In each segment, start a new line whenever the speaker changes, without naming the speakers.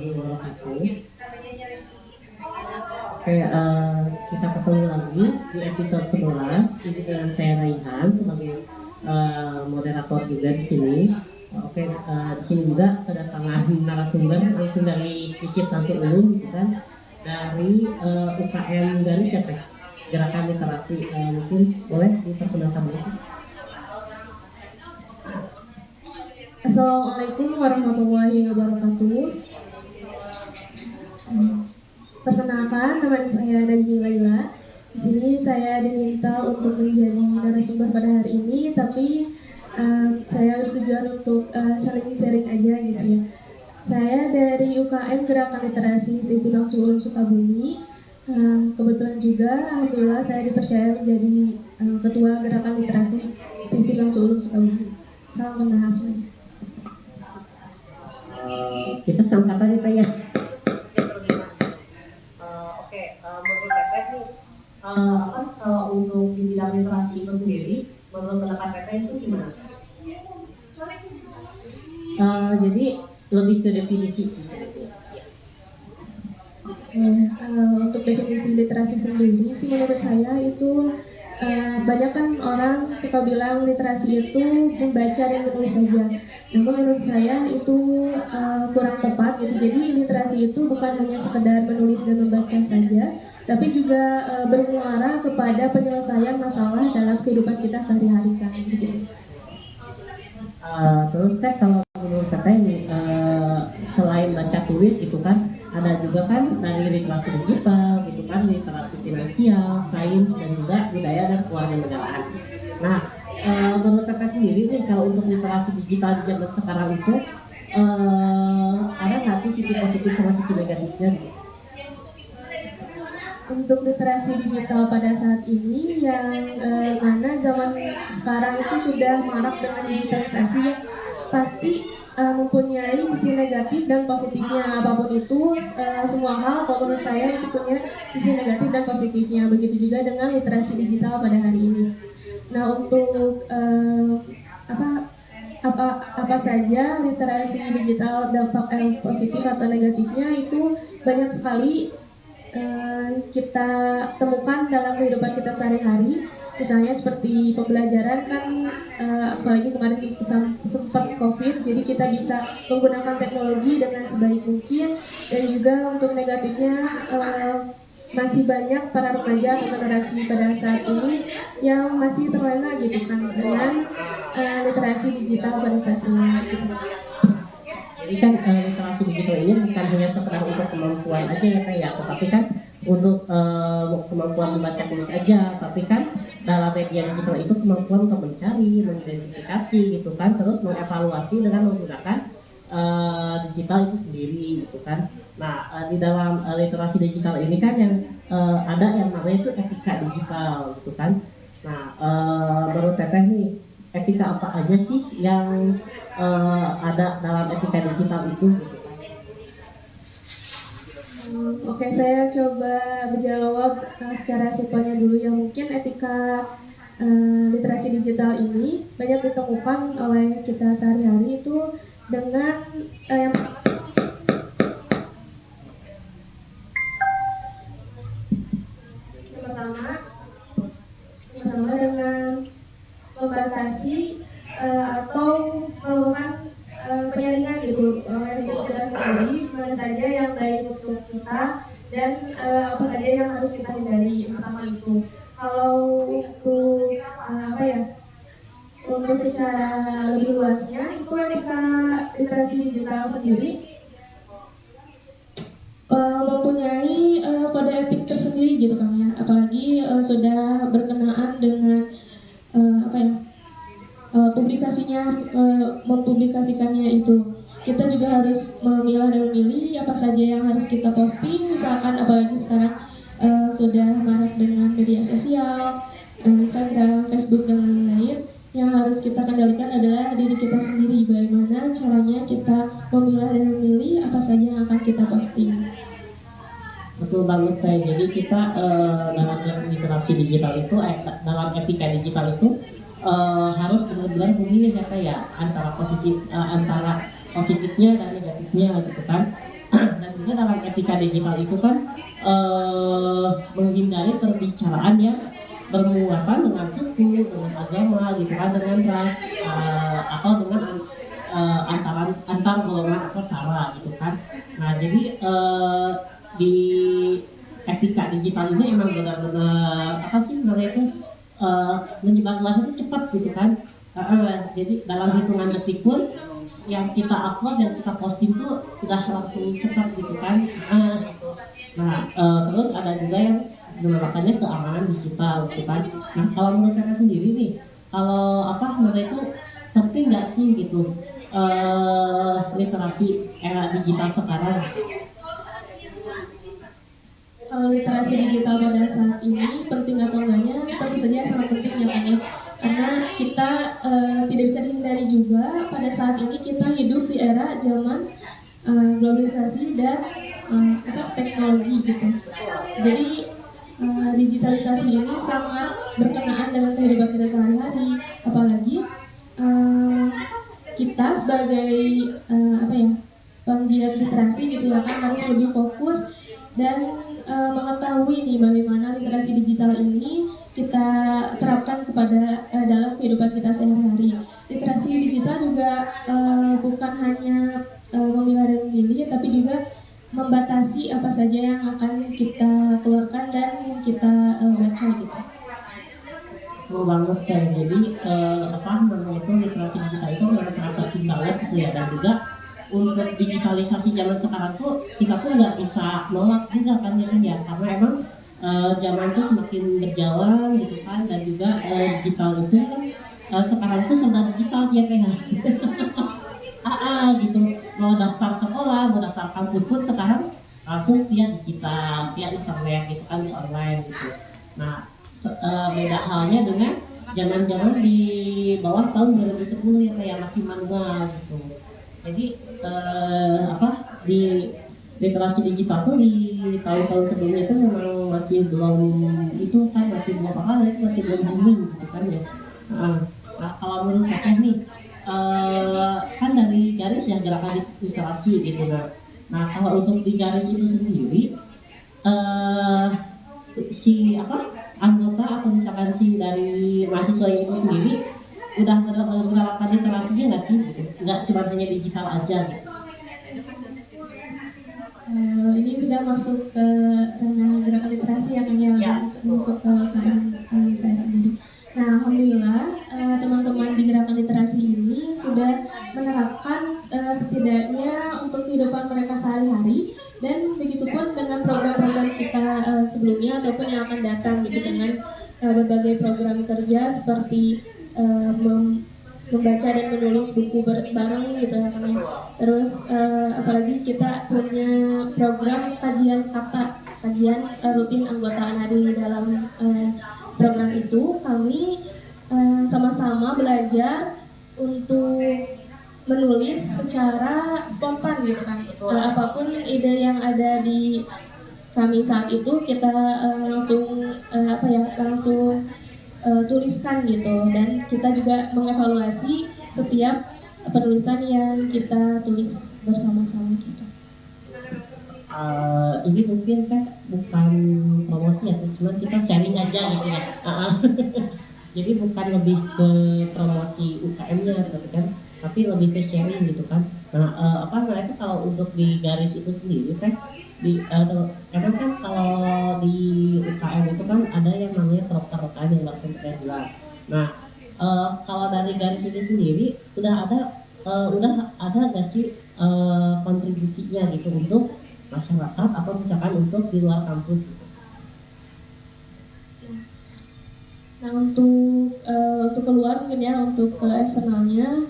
warahmatullahi wabarakatuh. Oke, kita ketemu lagi di episode 11. Ini dengan saya Raihan sebagai moderator juga di sini. Oke, di sini juga kedatangan narasumber langsung dari Sisip Satu Ulum, gitu kan, dari UKM dari siapa? Gerakan Literasi. Mungkin boleh diperkenalkan dulu.
Assalamualaikum warahmatullahi wabarakatuh. Perkenalkan, nama saya Najmi Laila. Di sini saya diminta untuk menjadi narasumber pada hari ini, tapi saya bertujuan untuk saling sharing aja gitu ya. Saya dari UKM Gerakan Literasi Seisi Bangsu Ulum Sukabumi. Kebetulan juga, alhamdulillah saya dipercaya menjadi ketua Gerakan Literasi Seisi Bangsu Ulum Sukabumi. Salam kenal semuanya.
Kita sangkatan nih Pak ya. Oke, menurut Teteh nih, kan kalau untuk di bidang literasi itu sendiri, menurut pendapat Teteh itu gimana? Jadi lebih ke definisi sih sebetulnya.
Untuk definisi literasi sendiri sih menurut saya itu banyak kan orang suka bilang literasi itu membaca dan menulis saja. Namun menurut saya itu kurang tepat gitu. Jadi literasi itu bukan hanya sekedar menulis dan membaca saja, tapi juga bermuara kepada penyelesaian masalah dalam kehidupan kita sehari-hari kan gitu.
Terus Teh, kalau menurut Teteh ini selain baca tulis itu kan ada juga kan dari literasi digital gitu kan, literasi finansial, sains, dan juga budaya dan kewarganegaraan. Nah, menurut Teteh sendiri nih, kalau untuk literasi digital di zaman sekarang itu ada nggak sih sisi positif sama sisi negatifnya gitu?
Untuk literasi digital pada saat ini yang mana zaman sekarang itu sudah marak dengan digitalisasi, pasti mempunyai sisi negatif dan positifnya. Apapun itu, semua hal kalau menurut saya itu punya sisi negatif dan positifnya. Begitu juga dengan literasi digital pada hari ini. Nah, untuk apa saja literasi digital dampak positif atau negatifnya itu banyak sekali kita temukan dalam kehidupan kita sehari-hari. Misalnya seperti pembelajaran kan, apalagi kemarin sempat COVID, jadi kita bisa menggunakan teknologi dengan sebaik mungkin. Dan juga untuk negatifnya, masih banyak para remaja atau generasi pada saat ini yang masih terlena gitu kan dengan literasi digital pada saat ini.
Jadi kan literasi digital ini bukan hanya sekedar untuk kemampuan aja ya kayak, tetapi kan untuk kemampuan membaca tulis aja, tapi kan dalam media digital itu kemampuan untuk mencari, mengidentifikasi gitu kan, terus mengevaluasi dengan menggunakan digital itu sendiri gitu kan. Nah, di dalam literasi digital ini kan yang ada yang namanya itu etika digital gitu kan. Nah, menurut Teteh nih, etika apa aja sih yang ada dalam etika digital itu gitu kan?
Oke, saya coba menjawab secara simpelnya dulu ya. Mungkin etika literasi digital ini banyak ditemukan oleh kita sehari-hari itu dengan yang pertama dengan membatasi atau melakukan penyaringan gitu oleh diri kita sendiri, mana saja yang baik untuk kita dan apa saja yang harus kita hindari. Pertama itu, kalau untuk untuk secara lebih luasnya itu etika literasi digital sendiri mempunyai kode etik tersendiri gitu kan ya, apalagi sudah berkenaan dengan mempublikasikannya itu. Kita juga harus memilah dan memilih apa saja yang harus kita posting, misalkan apalagi sekarang sudah marak dengan media sosial, Instagram, Facebook, dan lain-lain. Yang harus kita kendalikan adalah diri kita sendiri, bagaimana caranya kita memilah dan memilih apa saja yang akan kita posting.
Betul banget Teh. Jadi kita dalam literasi digital itu, dalam etika digital itu harus benar-benar memilih ya kayak antara positifnya dan negatifnya gitu kan. Dan juga dalam etika digital itu kan menghindari perbicaraan yang bermuatan dengan suku, dengan agama gitu kan, dengan ras, atau dengan antar golongan atau sara gitu kan. Nah jadi di etika digital ini emang benar-benar apa sih namanya itu menyebarluas itu cepat gitu kan. Jadi dalam hitungan detik pun yang kita upload dan kita posting tuh udah langsung cepat gitu kan. Gitu. Nah terus ada juga yang dinamakannya keamanan digital gitu kan. Nah kalau menurut kakak sendiri nih, kalau apa namanya itu penting nggak sih gitu literasi era digital sekarang?
Kalau literasi digital pada saat ini penting atau enggaknya tentu saja sangat penting ya kan ya, karena kita tidak bisa dihindari juga pada saat ini kita hidup di era zaman globalisasi dan teknologi gitu. Jadi digitalisasi ini sangat berkenaan dengan kehidupan kita sehari-hari, apalagi kita sebagai penggiat literasi gitu ya kan harus lebih fokus dan mengetahui nih bagaimana literasi digital ini kita terapkan kepada dalam kehidupan kita sehari-hari. Literasi digital juga bukan hanya memilah dan memilih, tapi juga membatasi apa saja yang akan kita keluarkan dan kita baca gitu.
Betul banget kan. Jadi apa namanya itu literasi digital itu memang sangat penting banget gitu ya. Dan juga untuk digitalisasi zaman sekarang tuh kita pun nggak bisa nolak juga kan ya, karena emang zaman tuh semakin berjalan gitu kan. Dan juga digital itu kan sekarang tuh serba digital ya kayak gitu. Mau daftar sekolah, mau daftar kampus pun sekarang langsung via digital, via internet gitu kan, di online gitu. Nah beda halnya dengan zaman-zaman di bawah tahun 2010 ya kayak masih manual gitu. Jadi di literasi digital tuh di tahun-tahun sebelumnya itu memang masih belum itu kan, masih belum apa itu masih belum booming gitu kan ya. Nah kalau menurut kakak nih kan dari garis ya gerakan literasi gitu kan. Nah kalau untuk di garis itu sendiri anggota atau misalkan dari mahasiswa itu sendiri udah menerapkan literasinya nggak sih gitu? Nggak cuma hanya digital aja gitu.
Ini sudah masuk ke ranah gerakan literasi yang hanya masuk ke ranah saya sendiri. Nah, alhamdulillah teman-teman di gerakan literasi ini sudah menerapkan setidaknya untuk kehidupan mereka sehari-hari, dan begitupun dengan program-program kita sebelumnya ataupun yang akan datang gitu, dengan berbagai program kerja seperti membaca dan menulis buku bareng gitu ya kan. Terus apalagi kita punya program kajian rutin anggota ANADI. Dalam program itu kami sama-sama belajar untuk menulis secara spontan gitu kan. Apapun ide yang ada di kami saat itu kita langsung tuliskan gitu, dan kita juga mengevaluasi setiap penulisan yang kita tulis bersama-sama gitu.
Ini mungkin kan bukan promosi ya, cuma kita sharing aja gitu ya. Jadi bukan lebih ke promosi UKM-nya gitu kan, tapi lebih ke sharing gitu kan. Nah itu kalau untuk di garis itu sendiri kan karena kan kalau di UKM itu kan ada yang namanya proker-proker yang langsung terjelas. Nah kalau dari garis itu sendiri udah ada nggak sih kontribusinya gitu untuk masyarakat atau misalkan untuk di luar kampus gitu?
Nah untuk keluar mungkin ya, untuk ke eksternalnya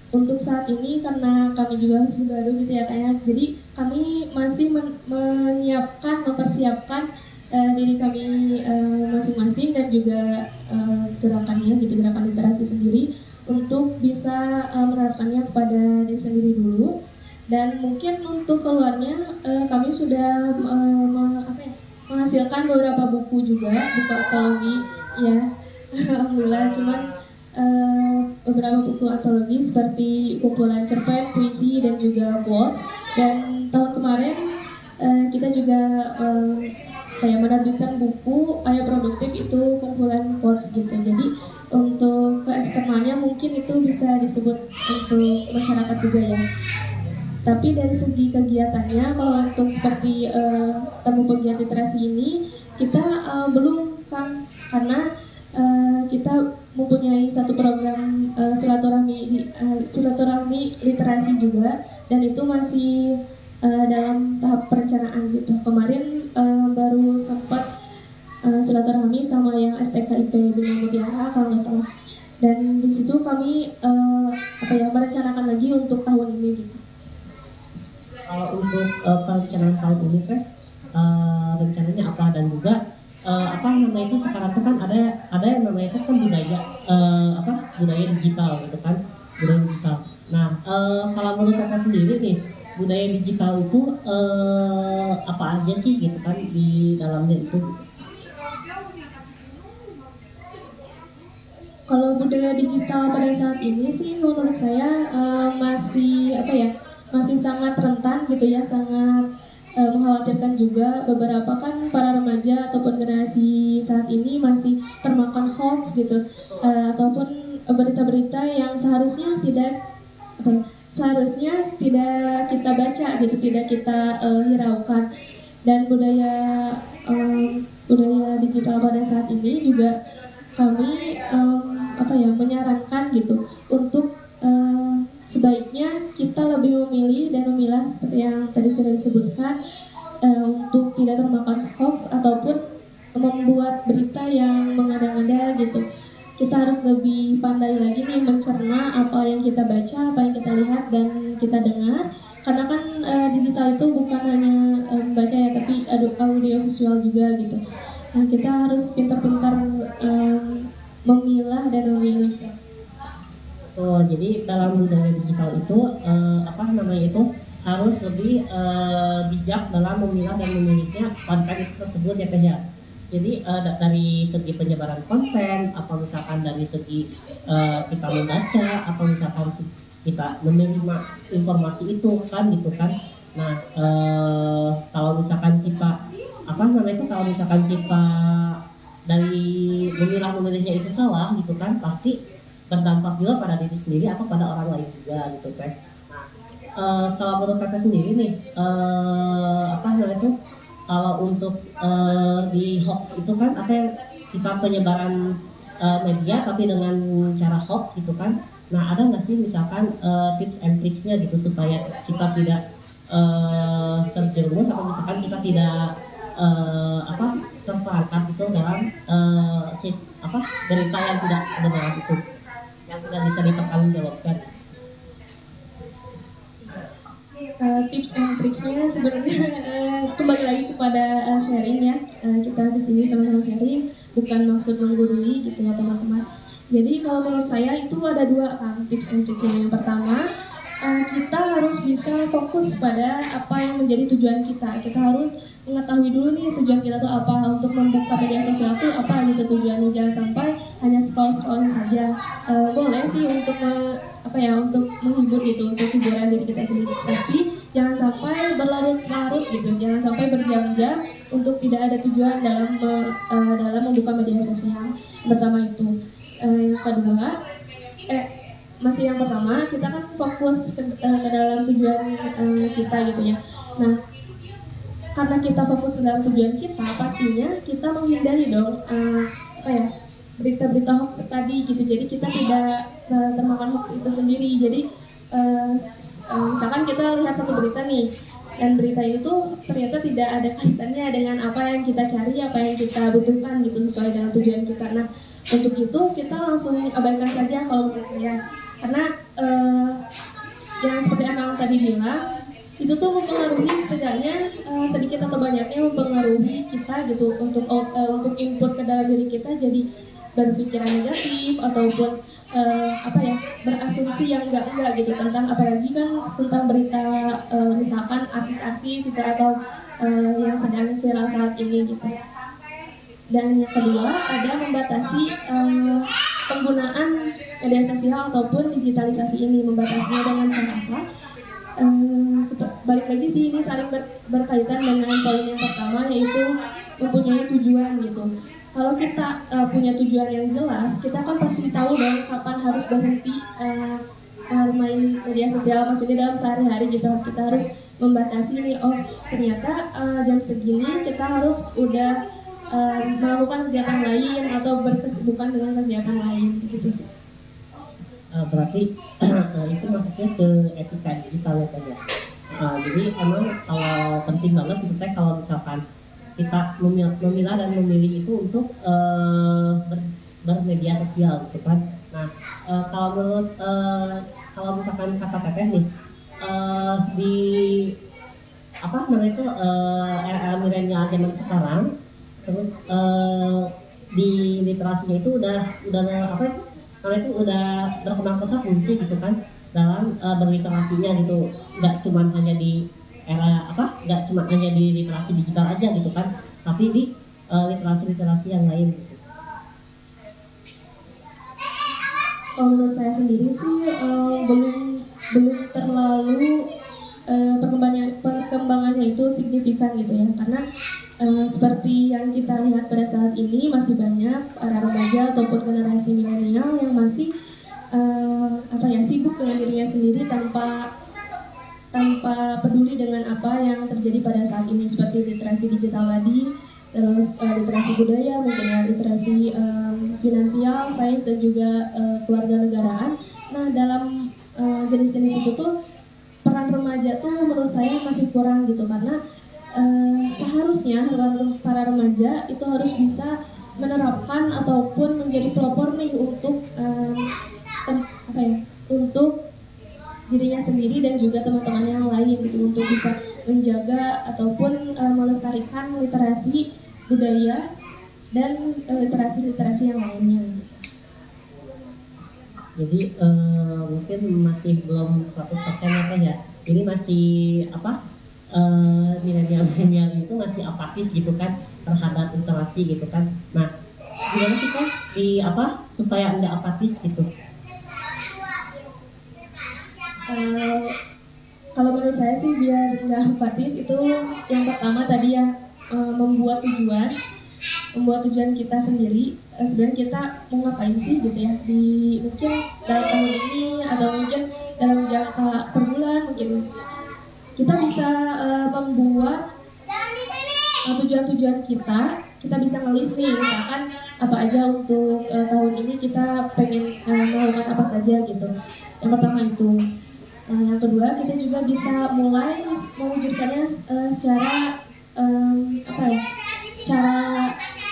untuk saat ini karena kami juga masih baru gitu ya kayak, jadi kami masih mempersiapkan diri kami masing-masing dan juga gerakannya gitu, gerakan literasi sendiri, untuk bisa menerapkannya kepada diri sendiri dulu. Dan mungkin untuk keluarnya kami sudah menghasilkan beberapa buku juga, buku ekologi ya, Alhamdulillah, cuman beberapa buku antologi seperti kumpulan cerpen, puisi, dan juga quotes. Dan tahun kemarin kita juga kayak menerbitkan buku Ayah Produktif, itu kumpulan quotes gitu. Jadi untuk ke eksternalnya mungkin itu bisa disebut untuk masyarakat juga ya. Tapi dari segi kegiatannya, kalau untuk seperti temu pegiat literasi ini, kita belum kan, karena kita mempunyai satu program silaturahmi literasi juga, dan itu masih dalam tahap perencanaan gitu. Kemarin baru sempat silaturahmi sama yang STKIP Bina Mutiara kalau nggak salah, dan di situ kami merencanakan lagi untuk tahun ini gitu.
Kalau untuk perencanaan tahun ini kan rencananya apa, dan juga apa namanya itu sekarang itu kan ada yang namanya itu kan budaya budaya digital gitu kan, budaya digital. Nah kalau menurut kakak sendiri nih, budaya digital itu apa aja sih gitu kan di dalamnya itu?
Kalau budaya digital pada saat ini sih menurut saya masih sangat rentan gitu ya, sangat mengkhawatirkan juga. Beberapa kan para remaja ataupun generasi saat ini masih termakan hoax gitu, ataupun berita-berita yang seharusnya tidak kita baca gitu, tidak kita hiraukan. Dan budaya digital pada saat ini juga kami menyarankan gitu untuk sebaiknya kita lebih memilih dan memilah seperti yang tadi sudah disebutkan, untuk tidak termakan hoax ataupun membuat berita yang mengada-ngada gitu. Kita harus lebih pandai lagi nih mencerna apa yang kita baca, apa yang kita lihat dan kita dengar, karena kan digital itu bukan hanya membaca ya, tapi ada audio visual juga gitu. Nah, kita harus pintar-pintar memilah dan memilih.
Oh, jadi dalam budaya digital itu harus lebih bijak dalam memilah dan memilihnya konten itu tersebut ya Teh ya. Jadi dari segi penyebaran konten, apa misalkan dari segi kita membaca, apa misalkan kita menerima informasi itu kan gitu kan. Nah kalau misalkan kita kalau misalkan kita dari memilihnya itu salah gitu kan, pasti berdampak juga pada diri sendiri atau pada orang lain juga gitu kan. Nah kalau menurut kakak sendiri nih kalau untuk di hoax itu kan kita penyebaran media tapi dengan cara hoax gitu kan. Nah ada nggak sih misalkan tips and tricksnya gitu supaya kita tidak terjerumus, atau misalkan kita tidak tersangkap itu dalam berita yang tidak benar itu, yang tidak bisa dipertanggungjawabkan.
Tips dan triknya sebenarnya kembali lagi kepada sharing ya. Kita di sini sama-sama sharing, bukan maksud menggurui gitu ya teman-teman. Jadi kalau menurut saya itu ada dua kan tips dan triknya. Yang pertama, kita harus bisa fokus pada apa yang menjadi tujuan kita. Kita harus mengetahui dulu nih tujuan kita tuh apa, untuk membuka media sosial tuh apa gitu tujuannya. Jangan sampai hanya scroll saja. Boleh sih untuk untuk menghibur gitu, untuk hiburan diri kita sendiri, tapi jangan sampai berlarut-larut gitu, jangan sampai berjam-jam untuk tidak ada tujuan dalam membuka media sosial. Pertama itu. Yang kedua, masih yang pertama, kita kan fokus ke dalam tujuan kita gitu ya. Nah, karena kita fokus ke dalam tujuan kita, pastinya kita menghindari dong berita-berita hoax tadi gitu. Jadi kita tidak termakan hoax itu sendiri. Jadi misalkan kita lihat satu berita nih, dan berita itu ternyata tidak ada kaitannya dengan apa yang kita cari, apa yang kita butuhkan gitu, sesuai dengan tujuan kita. Nah, untuk itu kita langsung abaikan saja kalau menurut saya, karena yang seperti Akang tadi bilang, itu tuh mempengaruhi setidaknya sedikit atau banyaknya mempengaruhi kita gitu, untuk input ke dalam diri kita, jadi berpikiran negatif ataupun berasumsi yang enggak gitu tentang, apalagi kan tentang berita misalkan artis-artis gitu, atau yang sedang viral saat ini gitu. Dan yang kedua ada membatasi penggunaan media sosial ataupun digitalisasi ini. Membatasinya dengan cara apa? Balik lagi sih, ini saling berkaitan dengan poin yang pertama, yaitu mempunyai tujuan gitu. Kalau kita punya tujuan yang jelas, kita kan pasti tahu dong kapan harus berhenti main media sosial, maksudnya dalam sehari-hari gitu. Kita harus membatasi nih, oh ternyata jam segini kita harus udah melakukan kegiatan lain atau berkesibukan dengan kegiatan lain gitu sih.
Berarti itu maksudnya ke etika digital ya kan ya. Jadi emang kalau penting banget kita kalau misalkan kita memilah dan memilih itu untuk bermedia sosial gitu kan. Nah kalau menurut kalau misalkan kata Teteh nih di apa namanya itu era milenial zaman sekarang, terus di literasinya itu udah apa itu karena itu udah berkembang pesat fungsi gitu kan dalam berliterasinya gitu, nggak cuma hanya di era apa, nggak cuma hanya di literasi digital aja gitu kan, tapi di literasi yang lain gitu.
Kalau menurut saya sendiri sih belum terlalu perkembangannya itu signifikan gitu ya, karena seperti yang kita lihat pada saat ini masih banyak para remaja ataupun generasi milenial yang masih sibuk dengan dirinya sendiri tanpa peduli dengan apa yang terjadi pada saat ini, seperti literasi digital tadi, terus literasi budaya, mungkin ya, literasi finansial, sains, dan juga kewarganegaraan. Nah dalam jenis-jenis itu tuh peran remaja tuh menurut saya masih kurang gitu, karena seharusnya para remaja itu harus bisa menerapkan ataupun menjadi pelopor nih untuk untuk dirinya sendiri dan juga teman-teman yang lain gitu, untuk bisa menjaga ataupun melestarikan literasi budaya dan literasi yang lainnya.
Jadi mungkin masih belum 100% apa ya. Jadi masih apa? Milenial itu masih apatis gitu kan terhadap literasi gitu kan. Nah, gimana sih kan di apa supaya enggak apatis gitu?
Kalau menurut saya sih biar nggak apatis itu yang pertama tadi ya, membuat tujuan kita sendiri. Sebenarnya kita mau ngapain sih gitu ya, di mungkin dalam tahun ini atau mungkin dalam jangka per bulan, mungkin kita bisa membuat tujuan-tujuan kita bisa ngelis nih, misalkan apa aja untuk tahun ini kita pengen melakukan apa saja gitu. Yang pertama itu. Yang kedua, kita juga bisa mulai mewujudkannya secara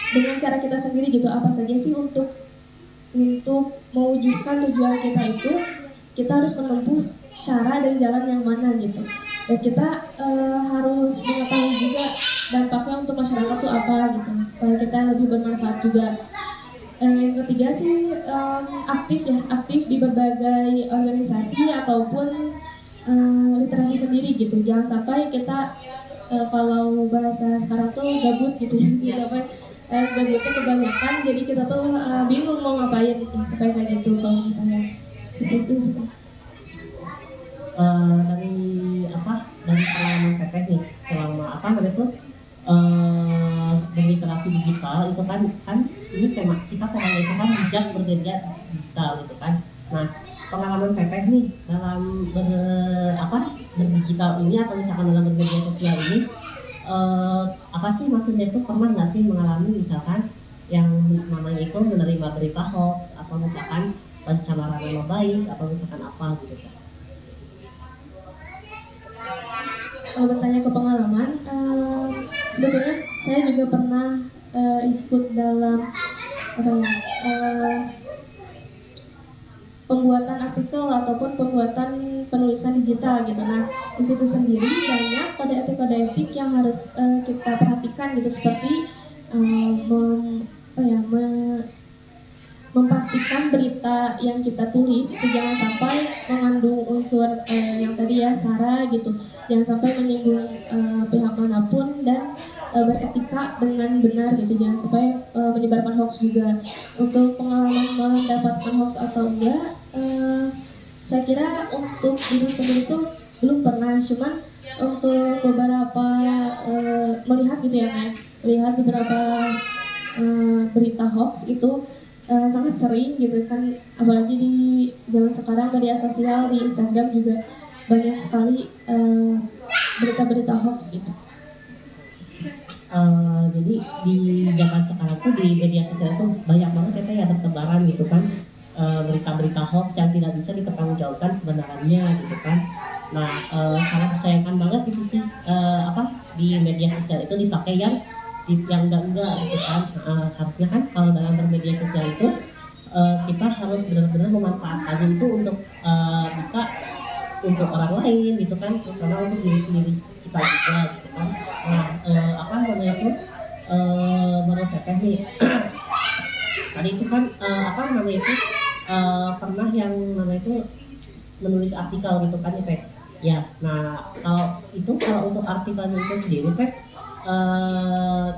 dengan cara kita sendiri gitu. Apa saja sih untuk mewujudkan tujuan kita itu, kita harus menempuh cara dan jalan yang mana gitu. Dan kita harus mengetahui juga dampaknya untuk masyarakat tuh apa gitu, supaya kita lebih bermanfaat juga. Yang ketiga sih aktif di berbagai organisasi ataupun literasi sendiri gitu. Jangan sampai kita kalau bahasa sekarang tuh gabut gitu ya, gabutnya kebanyakan, jadi kita tuh bingung mau ngapain gitu. Supaya kayak gitu kalau misalnya seperti itu sih.
Dari pengalaman Teteh nih selama berliterasi digital itu kan ini tema kita temanya itu kan bijak bermedia digital gitu kan. Nah pengalaman Teteh nih dalam berdigital ini atau misalkan dalam bermedia sosial ini apa sih maksudnya itu, pernah nggak sih mengalami misalkan yang namanya itu menerima berita hoax atau misalkan pencemaran nama baik atau misalkan apa gitu kan?
Kalau bertanya ke pengalaman, sebetulnya saya juga pernah ikut dalam pembuatan artikel ataupun pembuatan penulisan digital gitu. Nah, di situ sendiri banyak kode etik yang harus kita perhatikan gitu, seperti memastikan berita yang kita tulis itu jangan sampai mengandung unsur yang tadi ya, sara gitu, jangan sampai menyinggung pihak manapun, dan beretika dengan benar gitu, jangan sampai menyebarkan hoax juga. Untuk pengalaman mendapatkan hoax atau enggak, saya kira untuk diri sendiri itu belum pernah, cuman untuk beberapa melihat gitu ya, melihat beberapa berita hoax itu sangat sering gitu kan, apalagi di zaman sekarang media sosial di Instagram juga banyak sekali berita-berita hoax gitu.
Jadi di zaman sekarang tuh di media sosial itu banyak banget ya bertebaran gitu kan, berita-berita hoax yang tidak bisa dipertanggungjawabkan kebenarannya gitu kan. Nah, sangat disayangkan banget di sisi di media sosial itu dipakai yang enggak gitu kan. Harusnya kan kalau dalam bermedia sosial itu kita harus benar-benar memanfaatkannya itu untuk bisa untuk orang lain gitu kan, terutama untuk diri sendiri kita juga gitu kan. Nah, menurut saya nih tadi itu kan pernah yang menulis artikel gitu kan ya Pek. Ya, nah kalau untuk artikelnya itu sendiri Pek,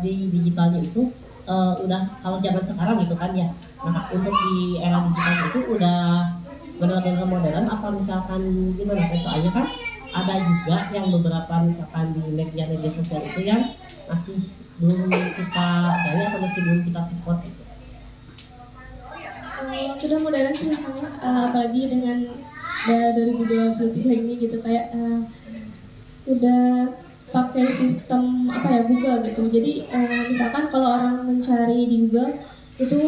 di digitalnya itu udah kalau zaman sekarang gitu kan ya. Nah, untuk di era digital itu udah benar-benar modern apa misalkan gimana Pek? Soalnya kan ada juga yang beberapa misalkan di media sosial itu yang masih belum kita dari atau masih belum kita support gitu.
Sudah modern sih rasanya, apalagi dengan 2023 ini gitu, kayak udah pakai sistem Google gitu. Jadi misalkan kalau orang mencari di Google itu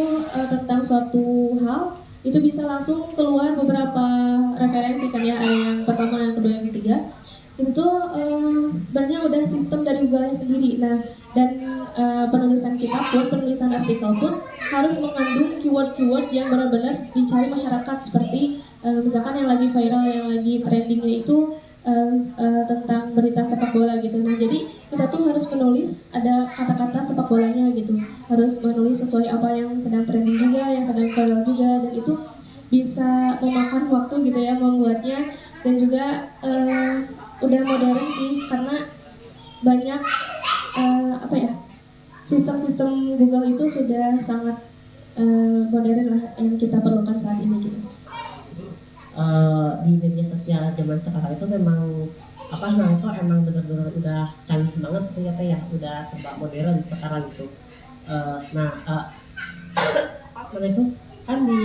tentang suatu hal, itu bisa langsung keluar beberapa referensi kan ya, ada yang pertama, yang kedua, yang ketiga. Itu tuh sebenarnya udah sistem dari Google sendiri. Nah, dan penulisan kita pun, penulisan artikel pun harus mengandung keyword-keyword yang benar-benar dicari masyarakat, seperti misalkan yang lagi viral, yang lagi trendingnya itu tentang berita sepak bola gitu. Nah, jadi kita tuh harus menulis ada kata-kata sepak bolanya gitu, harus menulis sesuai apa yang sedang trending juga, yang sedang viral juga, dan itu bisa memakan waktu gitu ya membuatnya. Dan juga udah modern sih, karena banyak sistem-sistem Google itu sudah sangat modern lah yang kita perlukan saat ini gitu.
Di media sosial zaman sekarang itu memang emang benar-benar udah canggih banget ternyata ya, udah serba modern sekarang gitu. Itu kan di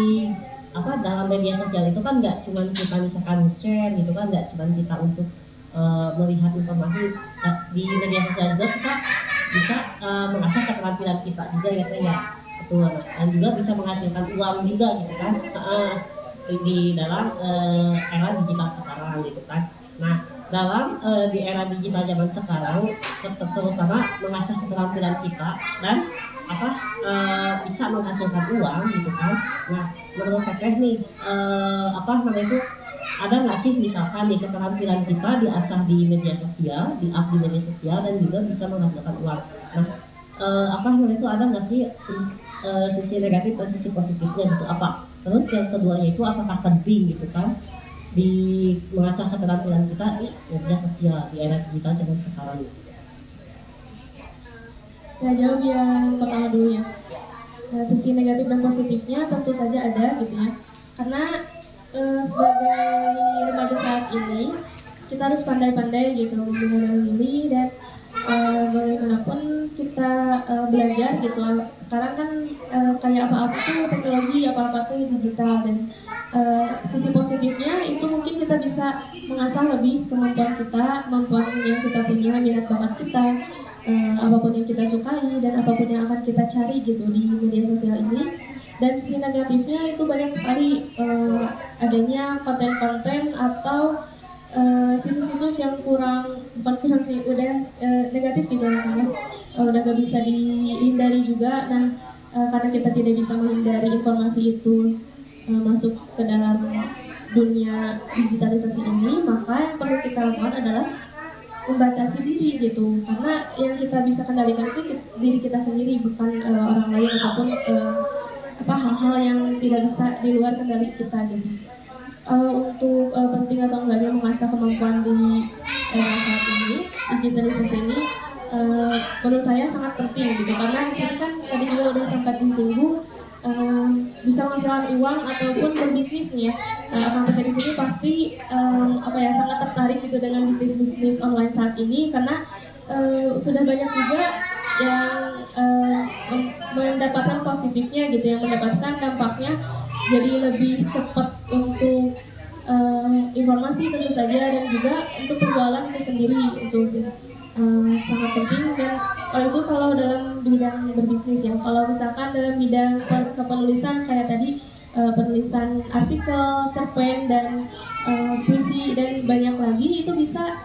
dalam media sosial itu kan nggak cuma kita misalkan share gitu kan, nggak cuma kita untuk melihat informasi. Di media sosial juga kita bisa mengasah keterampilan kita juga ya, betul. Dan juga bisa menghasilkan uang juga gitu kan, di dalam era digital sekarang gitu kan. Nah, dalam di era digital zaman sekarang terutama mengasah keterampilan kita dan bisa menghasilkan uang gitu kan. Nah, menurut Teteh nih ada nggak sih misalkan di keterampilan kita diasah di media sosial, di-up di media sosial dan juga bisa menghasilkan uang. Nah, itu ada nggak sih sisi negatif dan sisi positifnya gitu apa? Terus yang keduanya itu apakah penting gitu kan di mengasah keterampilan kita di media sosial di era digital zaman sekarang gitu.
Saya jawab yang pertama dulu ya. Sisi negatif dan positifnya tentu saja ada gitu ya. Karena sebagai remaja saat ini kita harus pandai-pandai gitu memilih, dan bagaimanapun kita belajar gitu. Sekarang kan kayak apa-apa tuh teknologi, apa-apa tuh digital, dan sisi positifnya itu mungkin kita bisa mengasah lebih kemampuan yang kita punya, minat bakat kita, apapun yang kita sukai dan apapun yang akan kita cari gitu di media sosial ini. Dan sisi negatifnya itu banyak sekali, adanya konten-konten atau situs-situs yang bukan kurang sih, udah negatif gitu ya, udah gak bisa dihindari juga. Nah, karena kita tidak bisa menghindari informasi itu masuk ke dalam dunia digitalisasi ini, maka yang perlu kita lakukan adalah membatasi diri gitu, karena yang kita bisa kendalikan itu diri kita sendiri, bukan orang lain ataupun hal-hal yang tidak bisa di luar kendali kita gitu. Untuk penting atau enggaknya mengasah kemampuan di era saat ini, digitalisasi ini, menurut saya sangat penting gitu, karena di sini kan tadi juga udah sempat disinggung bisa menghasilkan uang ataupun berbisnis nih ya. Anak-anak di sini pasti sangat tertarik gitu dengan bisnis online saat ini, karena sudah banyak juga yang mendapatkan positifnya gitu, yang mendapatkan dampaknya jadi lebih cepat untuk informasi tentu saja, dan juga untuk penjualan itu sendiri itu sih sangat penting. Dan itu kalau dalam bidang berbisnis ya. Kalau misalkan dalam bidang kepenulisan kayak tadi penulisan artikel, cerpen, dan puisi dan banyak lagi, itu bisa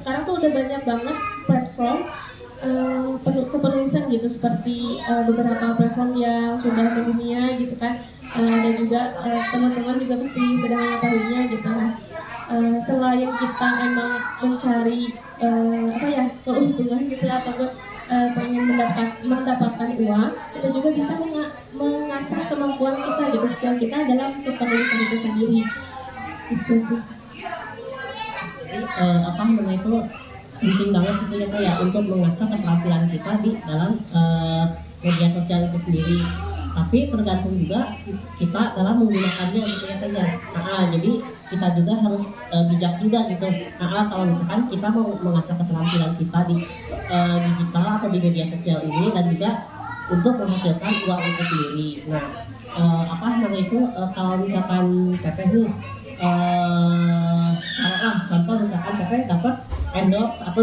sekarang tuh udah banyak banget platform kepenulisan gitu, seperti beberapa platform yang sudah mendunia gitu kan, dan juga teman-teman juga pasti sudah mengetahuinya gitu. Nah, selain kita emang mencari keuntungan gitu ataupun pengen mendapatkan uang, kita juga bisa mengasah kemampuan kita gitu, skill kita dalam kepenulisan itu sendiri. Itu sih.
Jadi itu penting banget gitu ya kayak untuk mengasah keterampilan kita di dalam media sosial itu sendiri. Tapi tergantung juga kita dalam menggunakannya gitu ya kayak. Jadi kita juga harus bijak juga gitu. Kalau misalkan kita mau mengasah keterampilan kita di digital atau di media sosial ini, dan juga untuk menghasilkan uang itu sendiri. Kalau misalkan Teteh nih contoh misalkan Teteh dapat endorse atau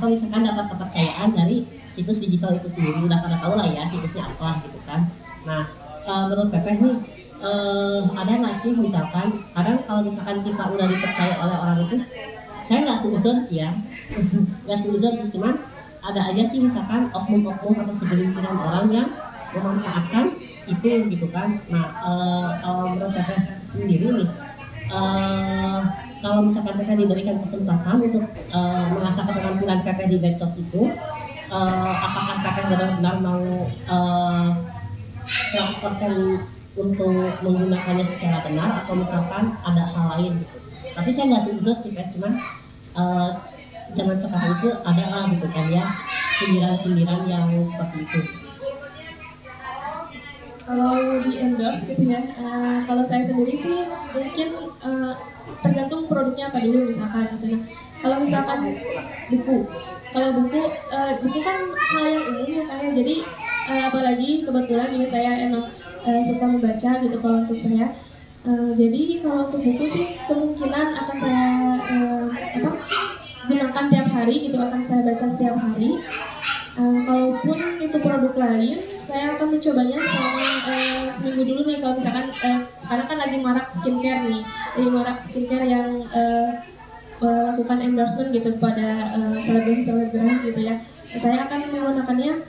misalkan dapat kepercayaan dari situs digital itu sendiri, udah pada tahu lah ya situsnya apa gitu kan. Nah, menurut Teteh nih ada nggak sih misalkan kadang kalau misalkan kita udah dipercaya oleh orang itu, saya nggak seuzon sih ya nggak seuzon sih, cuman ada aja sih misalkan oknum-oknum atau segelintir orang yang memanfaatkan itu gitu kan. Nah, kalau menurut Teteh sendiri nih, kalau misalkan Teteh diberikan kesempatan untuk mengasah keterampilan Teteh di medsos itu, apakah Teteh benar-benar mau 100% untuk menggunakannya secara benar, atau misalkan ada hal lain gitu. Tapi saya nggak seuzon sih, cuman zaman sekarang itu ada lah gitu kan ya, sindiran-sindiran yang seperti itu.
Kalau di endorse gitu ya, kalau saya sendiri sih mungkin tergantung produknya apa dulu misalkan gitu. Nah, kalau misalkan buku kan hal yang umum ya kayak, jadi apalagi kebetulan juga saya emang suka membaca gitu kalau untuk saya. Jadi kalau untuk buku sih kemungkinan akan saya gunakan tiap hari gitu, akan saya baca setiap hari. Kalaupun itu produk lain, saya akan mencobanya selama seminggu dulu nih. Kalau misalkan sekarang kan lagi marak skincare nih, yang melakukan endorsement gitu kepada selebgram gitu ya. Saya akan menggunakannya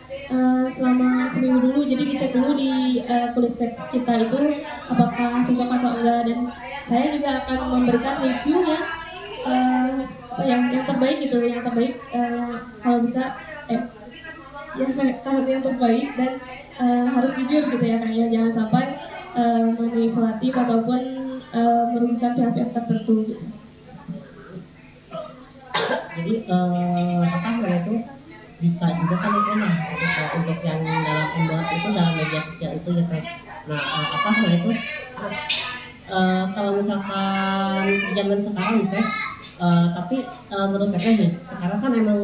selama seminggu dulu. Jadi dicek dulu di kulit kita itu apakah cocok atau enggak, dan saya juga akan memberikan review yang terbaik gitu, kalau bisa yang terbaik, dan harus jujur gitu ya kayaknya, jangan sampai manipulatif ataupun merugikan pihak-pihak tertentu gitu.
Jadi itu bisa juga kan itu untuk yang dalam endorse itu dalam media sosial itu ya kan. Nah, kalau misalkan zaman sekarang gitu ya, tapi menurut saya nih, sekarang kan emang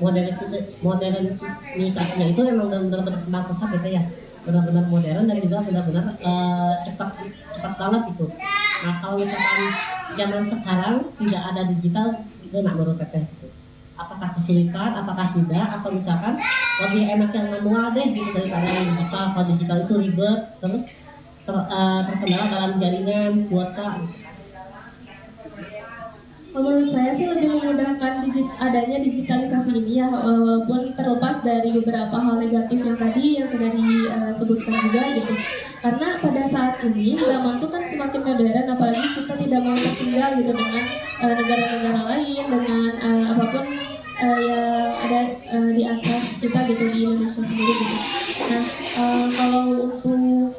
modernisasinya itu emang benar-benar berkembang pesat gitu ya, benar-benar modern dan juga benar-benar cepat banget gitu. Nah, kalau misalkan zaman sekarang tidak ada digital, itu menurut saya gitu, apakah kesulitan, apakah tidak, atau misalkan lebih enak yang manual deh gitu daripada yang digital. Kalau digital itu ribet, terus terkendala dalam jaringan kuota gitu.
Menurut saya sih lebih memudahkan adanya digitalisasi ini ya, walaupun terlepas dari beberapa hal negatif yang tadi yang sudah disebutkan juga gitu. Karena pada saat ini zaman itu kan semakin modern, apalagi kita tidak mau tertinggal gitu dengan negara-negara lain, dengan apapun yang ada di atas kita gitu, di Indonesia sendiri gitu. Nah, kalau untuk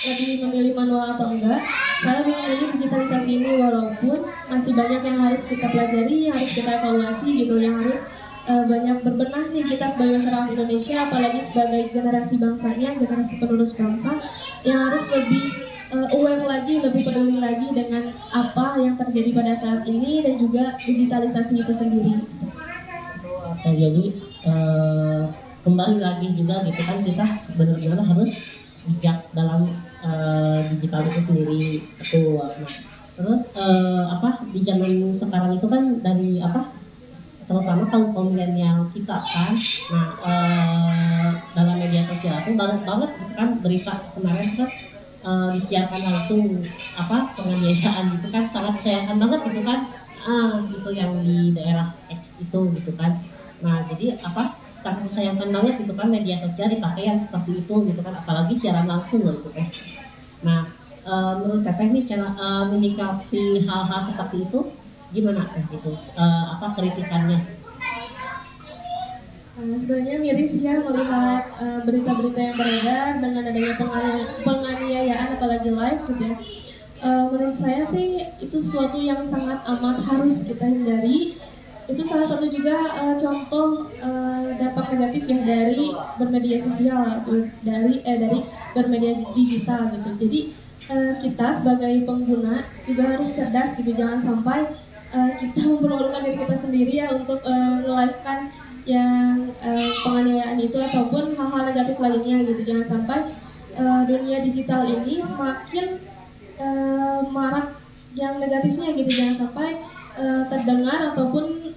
lebih memilih manual atau enggak, Dalam mengenai digitalisasi ini, walaupun masih banyak yang harus kita pelajari, yang harus kita evaluasi gitu, yang harus banyak berbenah nih kita sebagai masyarakat Indonesia, apalagi sebagai generasi bangsanya, generasi penerus bangsa, yang harus lebih aware lagi, lebih peduli lagi dengan apa yang terjadi pada saat ini dan juga digitalisasi itu sendiri.
Jadi kembali lagi juga gitu kan, kita benar-benar harus bijak dalam digital itu sendiri. Betul. Nah, terus di zaman sekarang itu kan dari terutama kaum milenial kita kan, nah dalam media sosial itu banget banget gitu kan, berita kemarin kan disiarkan langsung penganiayaan gitu kan, sangat sayangkan banget gitu kan, gitu yang di daerah X itu gitu kan. Nah jadi sangat disayangkan banget gitu kan, media sosial dipakai yang seperti itu gitu kan, apalagi siaran langsung gitu kan. Nah menurut Teteh nih cara menyikapi hal-hal seperti itu gimana gitu, kritikannya?
Sebenarnya miris ya melihat berita-berita yang beredar dengan adanya penganiayaan apalagi live gitu ya. Menurut saya sih itu sesuatu yang sangat amat harus kita hindari. Itu salah satu juga contoh dampak negatif ya dari bermedia sosial atau dari bermedia digital gitu. Jadi kita sebagai pengguna juga harus cerdas gitu, jangan sampai kita mempermalukan diri kita sendiri ya untuk melive-kan yang penganiayaan itu ataupun hal-hal negatif lainnya gitu. Jangan sampai dunia digital ini semakin marak yang negatifnya gitu, jangan sampai terdengar ataupun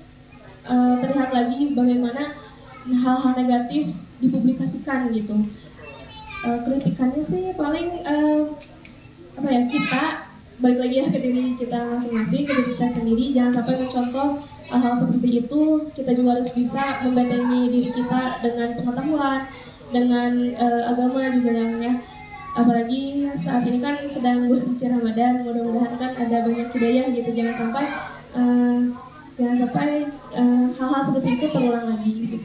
terlihat lagi bagaimana hal-hal negatif dipublikasikan gitu. Kritikannya sih paling kita balik lagi ya ke diri kita masing-masing, ke diri kita sendiri, jangan sampai mencontoh hal-hal seperti itu. Kita juga harus bisa membentengi diri kita dengan pengetahuan, dengan agama juga yang ya, apalagi saat ini kan sedang bulan suci Ramadan, mudah-mudahan kan ada banyak hidayah gitu, jangan sampai hal-hal seperti itu terulang lagi gitu.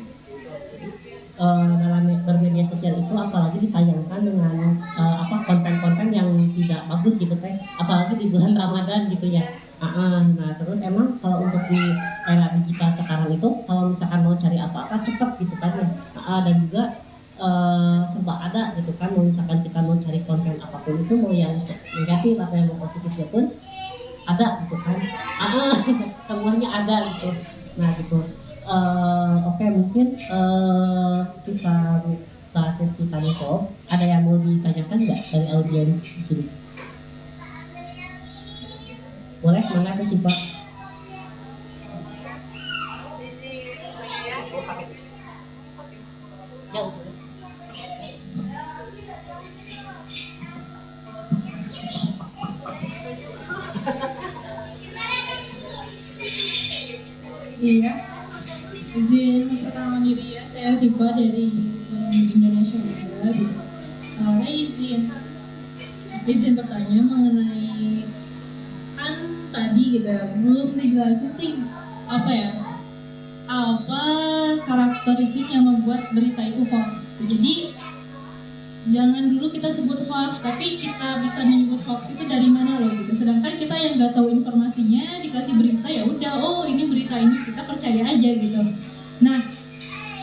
Dalam bermedia sosial itu apalagi ditayangkan dengan konten-konten yang tidak bagus gitu teh, apalagi di bulan Ramadan gitu ya. Nah terus emang kalau untuk di era digital sekarang itu kalau misalkan mau cari apa-apa cepat gitu kan ya, dan juga serba ada gitu kan, mau misalkan kita mau cari konten apapun itu, mau yang negatif atau yang mau positifnya pun ada gitu kan, semuanya ada gitu. Nah gitu. Oke, mungkin kita bahas sesi tanya jawab. Ada yang mau ditanyakan nggak dari audiens di sini? Boleh, mangga ke Siva. Jauh.
Iya. Izin perkenalan diri ya, saya Siva dari Indonesia juga gitu. Saya izin bertanya mengenai, kan tadi gitu ya, belum dijelasin sih apa karakteristik yang membuat berita itu hoax. Jadi jangan dulu kita sebut hoax, tapi kita bisa menyebut hoax itu dari mana loh gitu. Sedangkan kita yang nggak tahu informasinya dikasih berita, ya udah, oh ini berita ini, kita percaya aja gitu. Nah,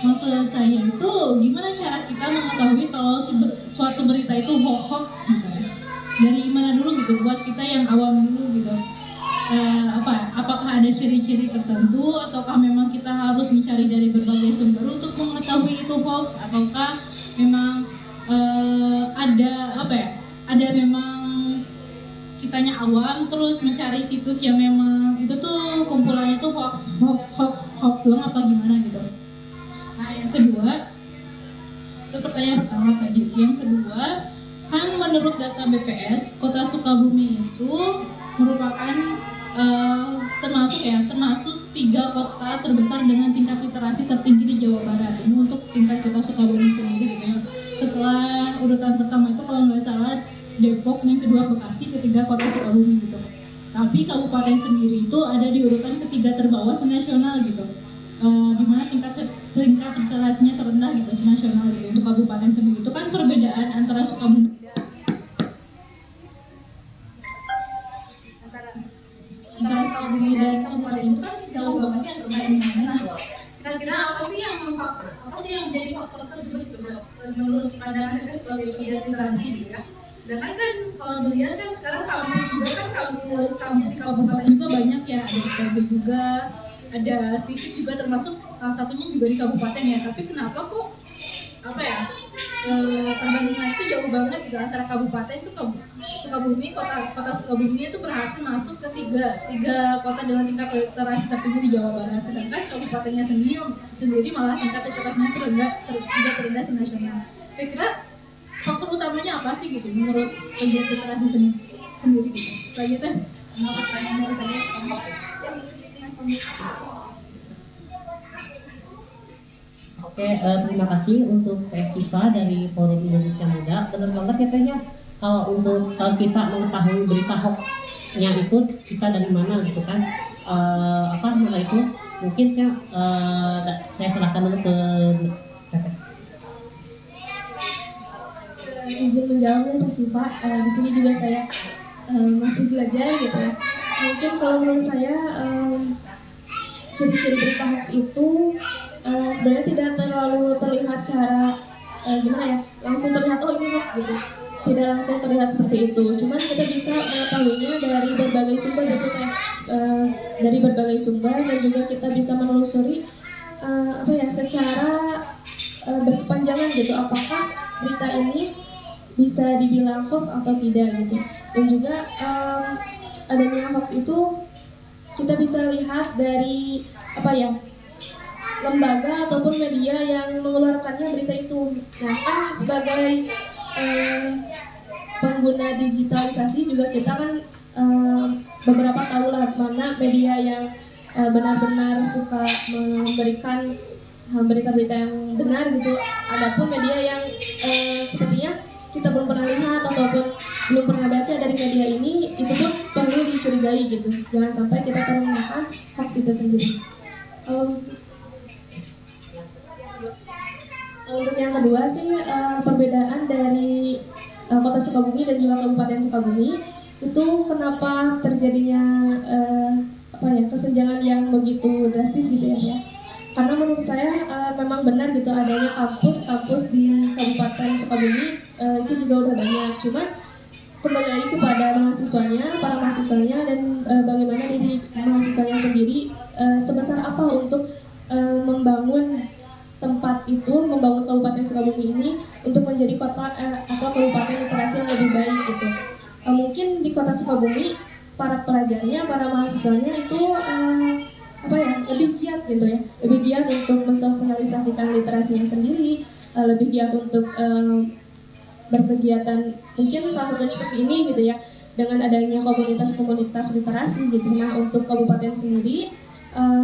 maksud saya itu gimana cara kita mengetahui kalau suatu berita itu hoax gitu? Dari mana dulu gitu, buat kita yang awam dulu gitu. Apakah ada ciri-ciri tertentu, ataukah memang kita harus mencari dari berbagai sumber untuk mengetahui itu hoax, ataukah memang ada memang kitanya awam terus mencari situs yang memang itu tuh kumpulannya tuh hoax doang apa gimana gitu. Nah yang kedua, itu pertanyaan pertama tadi. Yang kedua, kan menurut data BPS Kota Sukabumi itu merupakan termasuk 3 kota terbesar dengan tingkat literasi tertinggi di Jawa Barat. Ini untuk tingkat Kota Sukabumi sendiri gitu ya. Setelah urutan pertama itu kalau nggak salah Depok, yang kedua Bekasi, ketiga Kota Sukabumi gitu. Tapi kabupaten sendiri itu ada di urutan ketiga terbawah senasional gitu. Di mana tingkat literasinya terendah gitu senasional gitu untuk kabupaten sendiri. Itu kan perbedaan antara Sukabumi Sukabumi dari kabupaten itu kan jauh banget ya perbandingannya. Kira-kira apa sih yang menjadi faktor tersebut gitu menurut pandangan kita sebagai pegiat literasi gitu ya? Sedangkan kan kalau dilihat kan sekarang kampus juga kan kampus di kabupaten juga banyak ya, ada ITB juga, ada sedikit juga termasuk salah satunya juga di kabupaten ya. Tapi kenapa kok apa ya perbandingan itu jauh banget gitu antara kabupaten itu Sukabumi, kota Sukabumi itu berhasil masuk ke tiga kota dengan tingkat literasi tertinggi di Jawa Barat, sedangkan kabupatennya sendiri malah tingkat literasinya tidak terendah senasional. Kira-kira faktor utamanya apa sih gitu menurut pegiat literasi sendiri gitu? Selanjutnya mau pertanyaan dari saya
Oke, terima kasih untuk Siva dari Forum Indonesia Muda. Benar banget ya Teh ya, kalau untuk kita mengetahui berita hoax-nya itu kita dari mana gitu kan, apa namanya itu mungkin saya serahkan dulu ke Teteh.
Izin menjawabnya Teh Siva, di sini juga saya masih belajar gitu ya. Mungkin kalau menurut saya ciri-ciri berita hoax itu sebenarnya tidak terlalu terlihat secara gimana ya, langsung terlihat oh ini hoax gitu, tidak langsung terlihat seperti itu. Cuman kita bisa mengetahuinya dari berbagai sumber gitu kayak dari berbagai sumber, dan juga kita bisa menelusuri apa ya secara berkepanjangan gitu, apakah berita ini bisa dibilang hoax atau tidak gitu. Dan juga adanya hoax itu kita bisa lihat dari apa ya, lembaga ataupun media yang mengeluarkannya berita itu. Nah kan sebagai pengguna digitalisasi juga kita kan beberapa tahu lah mana media yang benar-benar suka memberikan berita-berita yang benar gitu. Adapun media yang sepertinya kita belum pernah lihat ataupun belum pernah baca dari media ini, itu pun perlu dicurigai gitu. Jangan sampai kita menggunakan hoax itu sendiri. Untuk yang kedua sih perbedaan dari kota Sukabumi dan juga Kabupaten Sukabumi itu kenapa terjadinya apa ya kesenjangan yang begitu drastis gitu ya. Karena menurut saya memang benar gitu adanya kampus di Kabupaten Sukabumi itu juga udah banyak. Cuman kembali lagi kepada para mahasiswanya dan bagaimana diri mahasiswanya sendiri sebesar apa untuk membangun tempat itu, membangun Kabupaten Sukabumi ini untuk menjadi kota atau kabupaten literasi yang lebih baik gitu. Mungkin di kota Sukabumi para pelajarnya, para mahasiswanya itu apa ya lebih giat gitu ya, lebih giat untuk mensosialisasikan literasinya sendiri, lebih giat untuk berkegiatan mungkin salah satu seperti ini gitu ya, dengan adanya komunitas-komunitas literasi gitu. Nah untuk kabupaten sendiri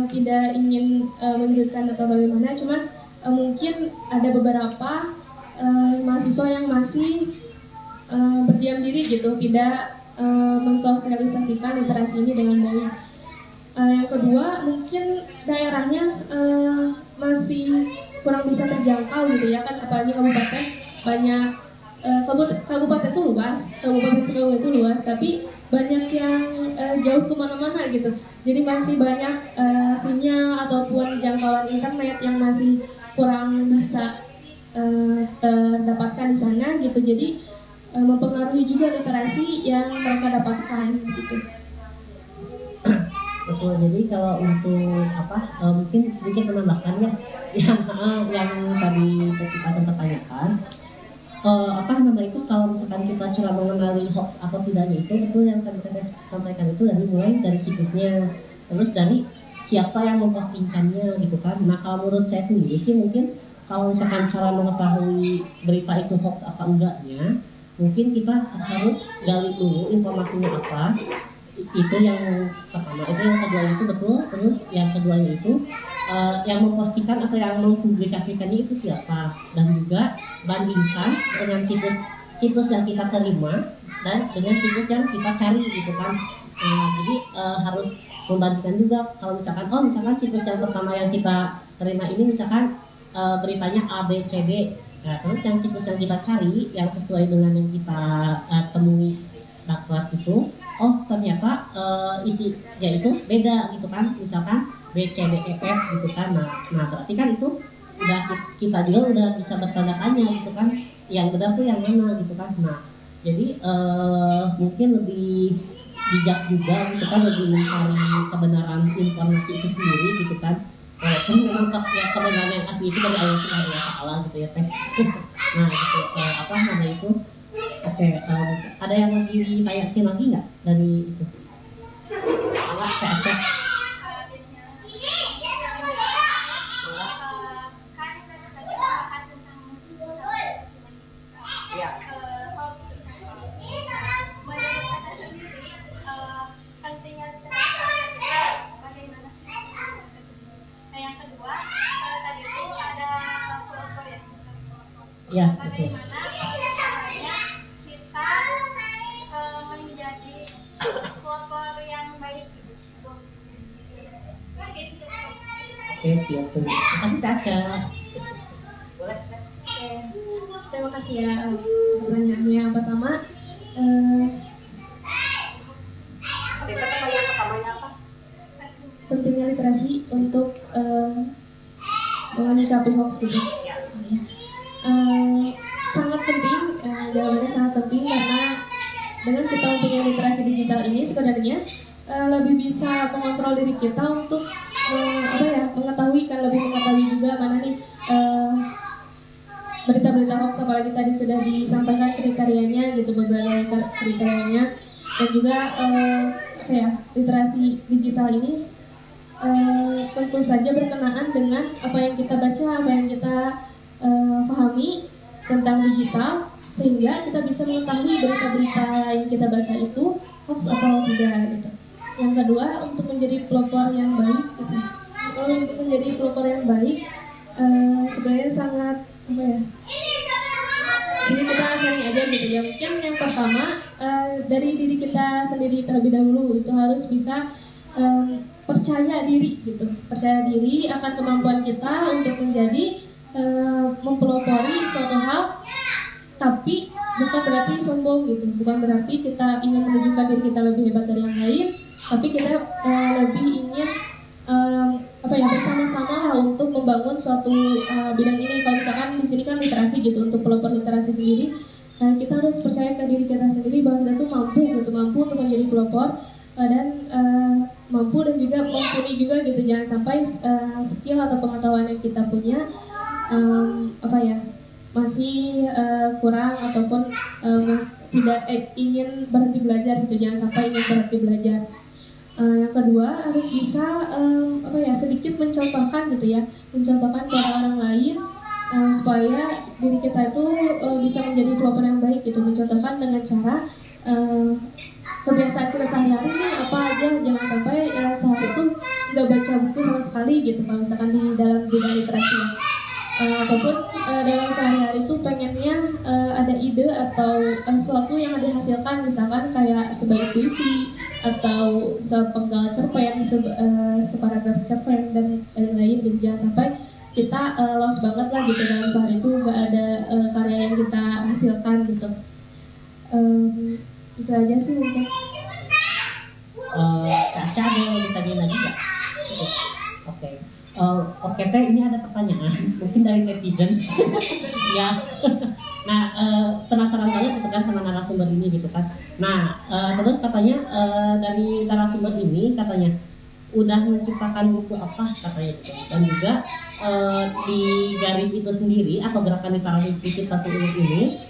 tidak ingin menyudutkan atau bagaimana, cuman mungkin ada beberapa mahasiswa yang masih berdiam diri gitu, tidak mensosialisasikan literasi ini dengan baik. Yang kedua mungkin daerahnya masih kurang bisa terjangkau gitu ya kan, apalagi kabupaten banyak kabupaten itu luas, kabupaten Sukabumi itu luas, tapi banyak yang jauh kemana-mana gitu. Jadi masih banyak sinyal ataupun jangkauan internet yang masih kurang bisa terdapatkan di sana gitu. Jadi mempengaruhi juga literasi yang mereka dapatkan gitu.
Betul, jadi kalau untuk mungkin sedikit menambahkan ya yang tadi kita sempat tanyakan, itu kalau misalkan kita coba mengenali hoax atau tidaknya itu betul yang tadi saya sampaikan itu mulai dari situsnya, terus dari siapa yang mempostingkannya gitu kan. Nah kalau menurut saya sendiri sih mungkin kalau misalkan cara mengetahui berita itu hoax apa enggaknya, mungkin kita harus gali dulu informasinya apa. Itu yang pertama, itu yang kedua itu betul, terus yang keduanya itu yang mempostingkan atau yang mempublikasikannya itu siapa, dan juga bandingkan dengan situs yang kita terima dan dengan situs yang kita cari gitu kan. Jadi harus membandingkan juga. Kalau misalkan situs yang pertama yang kita terima ini misalkan beritanya A, B, C, D, nah, terus yang situs yang kita cari yang sesuai dengan yang kita temui dakwah itu oh ternyata isinya itu beda gitu kan, misalkan B, C, D, E, F gitu kan. Nah berarti kan itu udah kita juga udah bisa bertanda tanya gitu kan, yang benar tuh yang mana gitu kan. Nah jadi mungkin lebih bijak juga gitu kan, lebih mencari kebenaran informasi itu sendiri gitu kan. Walaupun memang ya, kebenaran yang asli itu dari Allah Subhanahu wa Ta'ala gitu ya teh. Nah gitu apa namanya itu. Oke, ada yang mau ditanyain lagi nggak dari itu? Allah teh. Ya, betul.
Bagaimana kita menjadi pelopor yang baik?
Oke, siap. Terima kasih Tasya. Boleh.
Terima kasih ya pertanyaannya. Yang pertama, pentingnya literasi untuk menyikapi hoax gitu. Sangat penting, jawabannya sangat penting karena dengan kita mempunyai literasi digital ini sebenarnya lebih bisa mengontrol diri kita untuk lebih mengetahui juga mana nih berita-berita hoax, apalagi tadi sudah disampaikan kriterianya gitu, beberapa kriterianya, dan juga literasi digital ini tentu saja berkenaan dengan apa yang kita baca, apa yang kita pahami tentang digital, sehingga kita bisa mengetahui berita-berita yang kita baca itu hoax atau tidak gitu. Yang kedua, untuk menjadi pelopor yang baik gitu. Kalau untuk menjadi pelopor yang baik sebenarnya sangat jadi kita sharing aja gitu ya. Mungkin yang pertama dari diri kita sendiri terlebih dahulu, itu harus bisa percaya diri gitu, percaya diri akan kemampuan kita untuk menjadi mempelopori suatu hal, tapi bukan berarti sombong gitu, bukan berarti kita ingin menunjukkan diri kita lebih hebat dari yang lain, tapi kita lebih ingin bersama-sama lah untuk membangun suatu bidang ini. Kalau misalkan di sini kan literasi gitu, untuk pelopor literasi sendiri, kita harus percaya ke diri kita sendiri bahwa kita tuh mampu untuk menjadi pelopor dan mampu dan juga mumpuni juga gitu. Jangan sampai skill atau pengetahuan yang kita punya masih kurang ataupun tidak ingin berhenti belajar gitu. Jangan sampai ingin berhenti belajar. Yang kedua, harus bisa sedikit mencontohkan gitu ya, mencontohkan ke orang lain supaya diri kita itu bisa menjadi pelopor yang baik gitu. Mencontohkan dengan cara kebiasaan kita sehari-hari ini apa aja, jangan sampai sehari itu nggak baca buku sama sekali gitu. Kalau misalkan di dalam bidang literasi ataupun dalam sehari-hari itu pengennya ada ide atau sesuatu yang dihasilkan, misalkan kayak sebagai puisi atau sepenggal cerpen, separagraf cerpen dan lain-lain gitu. Jangan sampai kita lost banget lah gitu dalam sehari itu nggak ada karya yang kita hasilkan gitu. Itu aja sih mungkin.
Tasya ada yang ditanyain lagi nggak? Oke. Oke teh, ini ada pertanyaan mungkin dari netizen ya. Nah penasaran banget gitu kan sama narasumber ini gitu kan. Nah terus katanya dari narasumber ini katanya udah menciptakan buku apa katanya gitu. Dan juga di garis itu sendiri atau gerakan literasi sedikit satu ini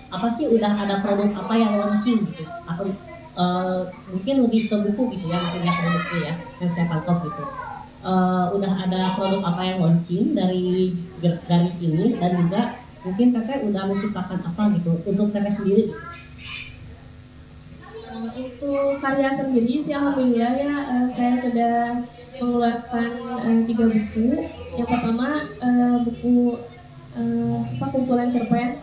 apa sih, udah ada produk apa yang launching gitu, atau mungkin lebih ke buku gitu ya, mungkin ya produknya ya yang saya tangkap gitu. Udah ada produk apa yang launching dari garis ini, dan juga mungkin teteh udah menciptakan apa gitu untuk teteh sendiri gitu.
Untuk karya sendiri sih alhamdulillah ya, saya sudah mengeluarkan 3 buku. Yang pertama buku kumpulan cerpen,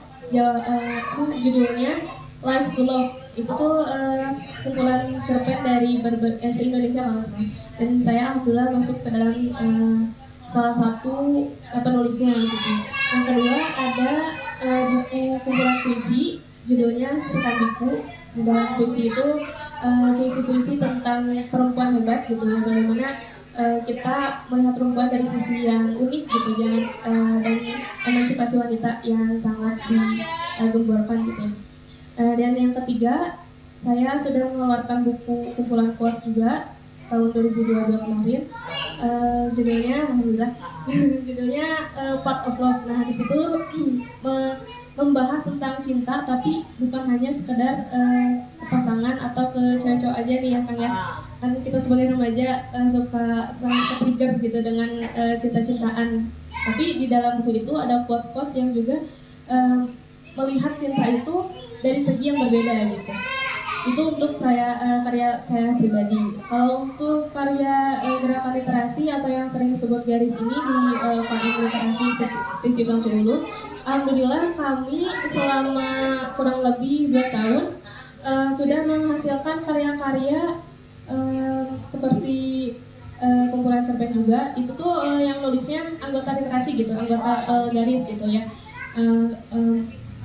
judulnya Life to Love. Itu tuh kumpulan cerpen dari se-Indonesia malah. Dan saya alhamdulillah masuk ke dalam salah satu penulisnya gitu. Yang kedua ada buku kumpulan puisi, judulnya Setrika Biku. Di dalam puisi itu puisi-puisi tentang perempuan hebat gitu, bagaimana kita melihat perempuan dari sisi yang unik gitu ya, dan emansipasi wanita yang sangat digemborkan gitu. Dan yang ketiga, saya sudah mengeluarkan buku kumpulan quotes juga tahun 2022 kemarin. Judulnya alhamdulillah judulnya Part of Love. Nah, di situ membahas tentang cinta, tapi bukan hanya sekedar ke pasangan atau ke cowok-cowok aja nih ya Kang ya. Kan kita sebagai remaja suka trigger gitu dengan cinta-cintaan. Tapi di dalam buku itu ada quotes-quotes yang juga melihat cinta itu dari segi yang berbeda gitu. Itu untuk saya karya saya pribadi. Kalau untuk karya gerakan literasi atau yang sering disebut garis ini di Paket Literasi Prinsip Langsung Dulu, alhamdulillah kami selama kurang lebih 2 tahun sudah menghasilkan karya-karya seperti kumpulan cerpen juga. Itu tuh yang nulisnya anggota literasi gitu, anggota garis gitu ya.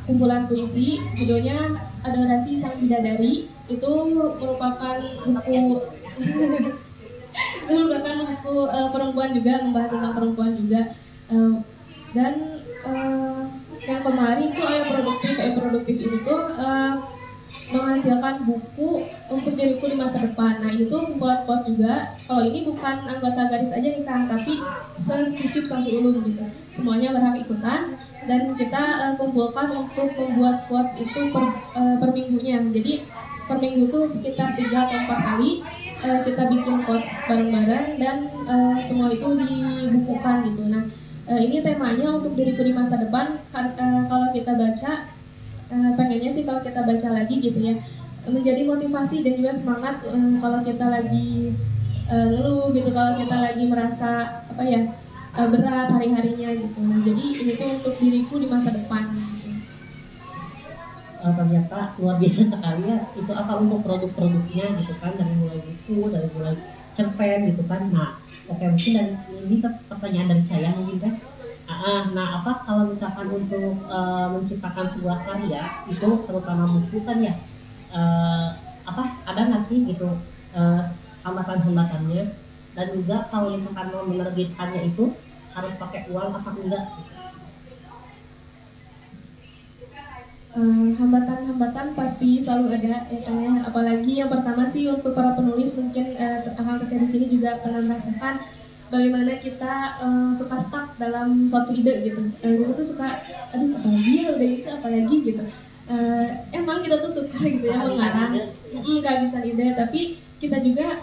Kumpulan puisi judulnya Adorasi Sang Bidadari, itu merupakan buku itu merupakan buku perempuan juga, membahas tentang perempuan juga. Dan yang kemarin tuh produktif ini tuh menghasilkan buku untuk diriku di masa depan. Nah, itu kumpulan quotes juga. Kalau ini bukan anggota garis aja nih Kang, tapi sesisip sampai ulun gitu. Semuanya berhak ikutan dan kita kumpulkan untuk membuat quotes itu per minggunya. Jadi per minggu tuh sekitar 3 atau 4 kali kita bikin quotes bareng-bareng dan semua itu dibukukan gitu. Nah, ini temanya untuk diriku di masa depan. Kalau kita baca, pengennya sih kalau kita baca lagi gitu ya, menjadi motivasi dan juga semangat kalau kita lagi ngeluh gitu, kalau kita lagi merasa berat hari-harinya gitu. Nah, jadi ini tuh untuk diriku di masa depan gitu.
Ternyata luar biasa sekali ya, itu apa untuk produk-produknya gitu kan, dari mulai buku, dari mulai cerpen gitu kan. Nah, oke, mungkin dari ini pertanyaan dari saya mungkin kan. Nah, apa kalau misalkan untuk menciptakan sebuah karya itu terutama buku kan ya, ada nggak sih gitu hambatan-hambatannya, dan juga kalau misalkan mau menerbitkannya itu harus pakai uang apa enggak?
Hambatan-hambatan pasti selalu ada ya kan ya. Apalagi yang pertama sih untuk para penulis, mungkin kakak-kakak di sini juga pernah merasakan bagaimana kita suka stuck dalam suatu ide gitu. Kita tuh suka, aduh apalagi ya udah itu apalagi gitu. Emang kita tuh suka gitu ya mengarang, kehabisan ide, tapi kita juga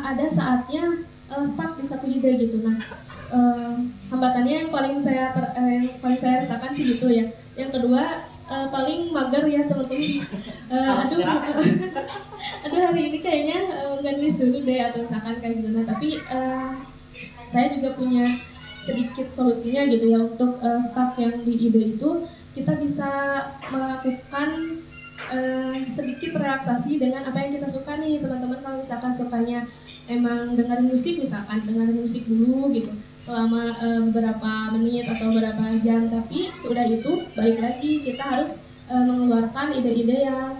ada saatnya stuck di satu ide gitu. Nah, hambatannya yang paling saya rasakan sih gitu ya. Yang kedua, paling mager ya teman-teman. Aduh hari ini kayaknya nggak nulis dulu deh atau misalkan kayak gimana. Tapi saya juga punya sedikit solusinya gitu ya untuk staff yang di ide itu. Kita bisa melakukan sedikit relaksasi dengan apa yang kita suka nih teman-teman. Kalau misalkan sukanya emang dengerin musik, misalkan dengerin musik dulu gitu selama beberapa menit atau beberapa jam, tapi sudah itu balik lagi kita harus mengeluarkan ide-ide yang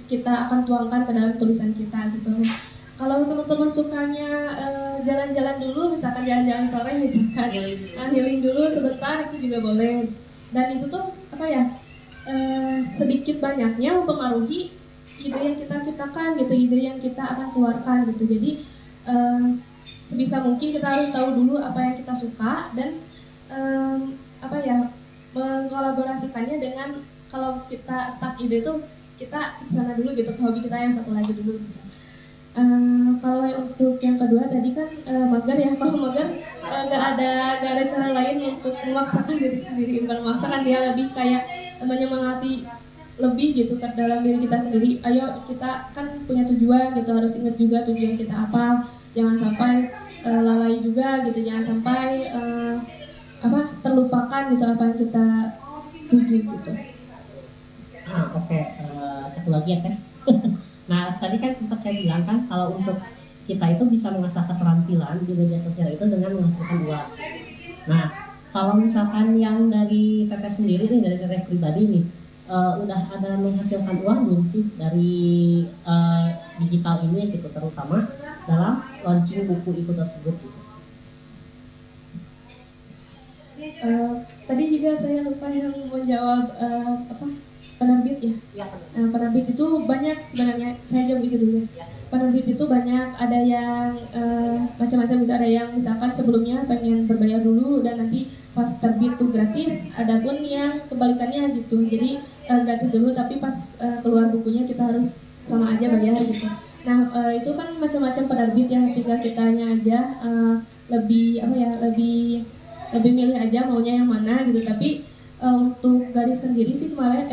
kita akan tuangkan ke dalam tulisan kita gitu. Kalau teman-teman sukanya jalan-jalan dulu, misalkan jalan-jalan sore, misalkan healing dulu sebentar, itu juga boleh. Dan itu tuh sedikit banyaknya mempengaruhi ide yang kita ciptakan gitu, ide yang kita akan keluarkan gitu. Jadi sebisa mungkin kita harus tahu dulu apa yang kita suka dan mengkolaborasikannya dengan, kalau kita start ide tuh kita sana dulu gitu ke hobi kita yang satu lagi dulu gitu. Kalau untuk yang kedua tadi kan mager ya, kalau mager nggak ada cara lain untuk memaksakan diri sendiri, bukan memaksakan, dia lebih kayak menyemangati lebih gitu ke dalam diri kita sendiri. Ayo, kita kan punya tujuan gitu, harus ingat juga tujuan kita apa, jangan sampai lalai juga gitu, jangan sampai terlupakan gitu apa yang kita tuju gitu.
Oke. Satu lagi ya kan. Nah, tadi kan sempat saya bilang kan kalau untuk kita itu bisa mengasah keterampilan di media sosial itu dengan menghasilkan uang. Nah, kalau misalkan yang dari Teteh sendiri nih, dari Teteh pribadi nih, udah ada menghasilkan uang belum sih dari digital ini gitu, terutama dalam launching buku itu tersebut gitu.
Tadi juga saya lupa yang menjawab penerbit ya.
Ya,
Penerbit itu banyak sebenarnya, saya jawab itu dulu ya. Penerbit itu banyak, ada yang macam-macam gitu, ada yang misalkan sebelumnya pengen berbayar dulu dan nanti pas terbit tuh gratis, ada pun yang kebalikannya gitu, jadi gratis dulu tapi pas keluar bukunya kita harus sama aja bayar gitu. Nah itu kan macam-macam penerbit ya, tinggal kitanya aja lebih milih aja maunya yang mana gitu. Tapi untuk Garis sendiri sih kemarin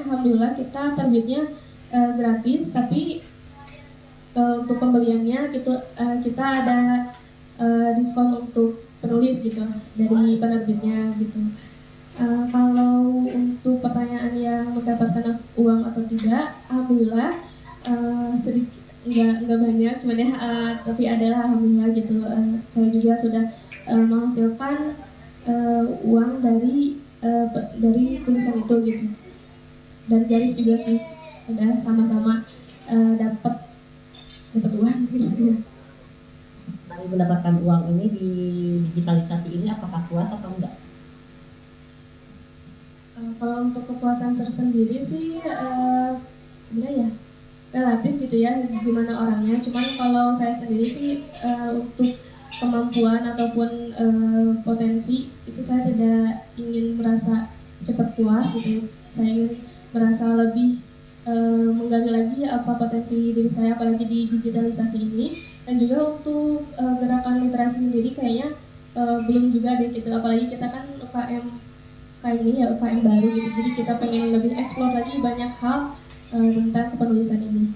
alhamdulillah kita terbitnya gratis, tapi untuk pembeliannya gitu kita ada diskon untuk penulis gitu dari penerbitnya gitu. Kalau untuk pertanyaan yang mendapatkan uang atau tidak, alhamdulillah sedikit, nggak banyak, cuman ya tapi adalah alhamdulillah gitu. Saya juga sudah menghasilkan uang dari tulisan itu gitu, dan Garis juga sih udah sama-sama dapat uang gitu.
dari mendapatkan uang ini di digitalisasi ini apakah puas atau enggak?
Kalau untuk kepuasan tersendiri sih gimana ya, relatif gitu ya, gimana orangnya. Cuman kalau saya sendiri sih untuk kemampuan ataupun potensi itu saya tidak ingin merasa cepat puas gitu. Saya ingin merasa lebih menggali lagi apa potensi diri saya, apalagi di digitalisasi ini. Dan juga untuk gerakan literasi sendiri kayaknya belum juga deh gitu, apalagi kita kan UKM kayak ini ya, UKM baru gitu, jadi kita pengen lebih eksplor lagi banyak hal tentang kepenulisan ini.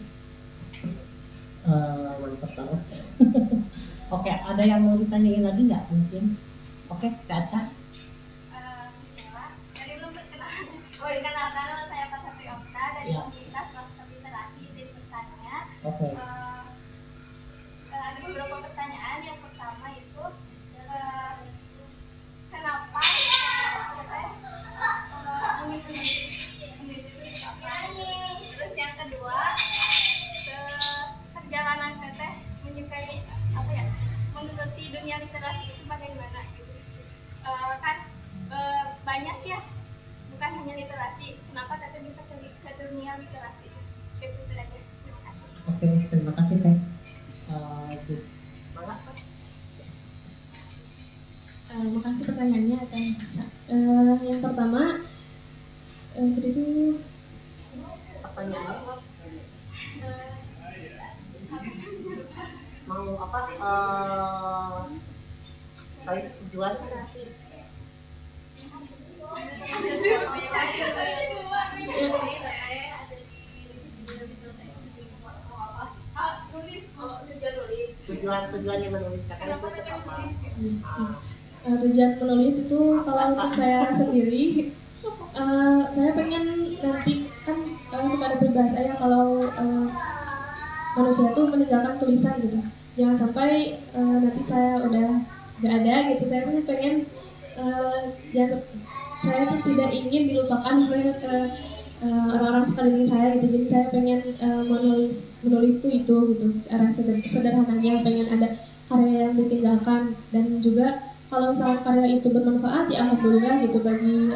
Mantap banget. Oke, ada yang mau ditanyain lagi nggak mungkin? Oke, Kak Aca.
Bismillah. Jadi belum perkenalan. Oh, ini kenalkan saya Pak Satri Okta dari
Ya.
Komunitas Master Literasi di Pertanya.
Oke.
Ada beberapa pertanyaan. Yang pertama itu kenapa menulis itu apa? Terus yang kedua, perjalanan teteh menyukai apa ya, menggeluti dunia literasi itu bagaimana gitu. Banyak ya, bukan hanya literasi. Kenapa teteh bisa ke dunia literasi? Itu saja. Terima kasih.
Oke, terima kasih Teh.
Makasih pertanyaannya akan bisa. Yang pertama itu
Pertanyaannya mau apa? Kali tujuan tujuannya menulis kata itu apa?
tujuan menulis itu kalau untuk saya sendiri, saya pengen nanti kan suka ada peribahasa ya, kalau manusia tuh meninggalkan tulisan gitu. Jangan sampai nanti saya udah gak ada gitu. Saya pengen saya tuh tidak ingin dilupakan oleh orang-orang sekeliling saya gitu. Jadi saya pengen menulis tuh itu gitu, secara sederhananya pengen ada karya yang ditinggalkan, dan juga kalau misalnya karya itu bermanfaat ya alhamdulillah gitu bagi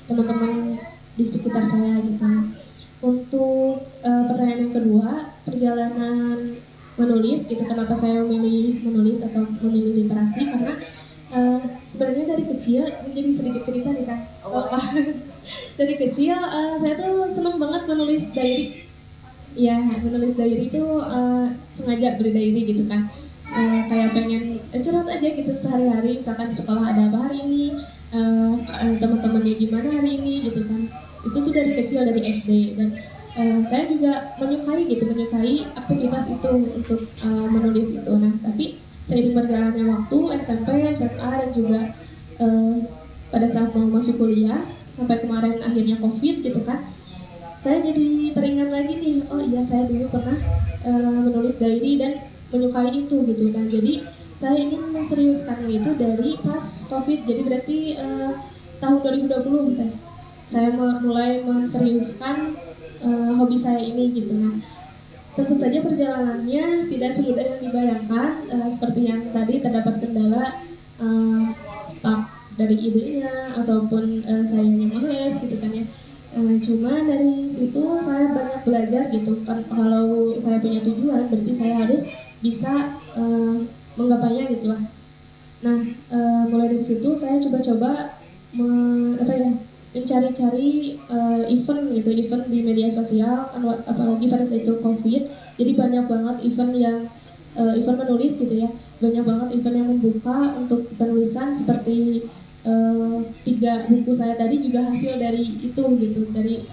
teman-teman di sekitar saya gitu. Untuk pertanyaan yang kedua, perjalanan menulis gitu, kenapa saya memilih menulis atau memilih literasi, karena sebenarnya dari kecil, jadi sedikit cerita nih kan. Dari kecil saya tuh senang banget menulis diary. Ya, menulis diary itu sengaja beli diary gitu kan. Kayak pengen curhat aja gitu sehari-hari, misalkan sekolah ada apa hari ini, teman-temannya gimana hari ini gitu kan. Itu tuh dari kecil, dari SD, dan saya juga menyukai aktivitas itu untuk menulis itu. Nah, tapi seiring berjalannya waktu SMP, SMA, dan juga pada saat mau masuk kuliah sampai kemarin akhirnya COVID gitu kan, saya jadi teringat lagi nih, oh iya saya dulu pernah menulis diary dan menyukai itu gitu. Dan jadi saya ingin menseriuskannya itu dari pas COVID, jadi berarti tahun 2020 gitu. saya mulai menseriuskan hobi saya ini gitu. Nah, tentu saja perjalanannya tidak semudah yang dibayangkan, seperti yang tadi terdapat kendala staff dari idenya ataupun saya yang males gitu kan ya. Cuma dari situ saya banyak belajar gitu kan, kalau saya punya tujuan berarti saya harus bisa menggapainya gitu lah. Nah, mulai dari situ saya coba-coba mencari-cari event gitu, event di media sosial, apalagi pada saat itu COVID. Jadi banyak banget event yang event menulis gitu ya, banyak banget event yang membuka untuk penulisan, seperti 3 buku saya tadi juga hasil dari itu gitu, dari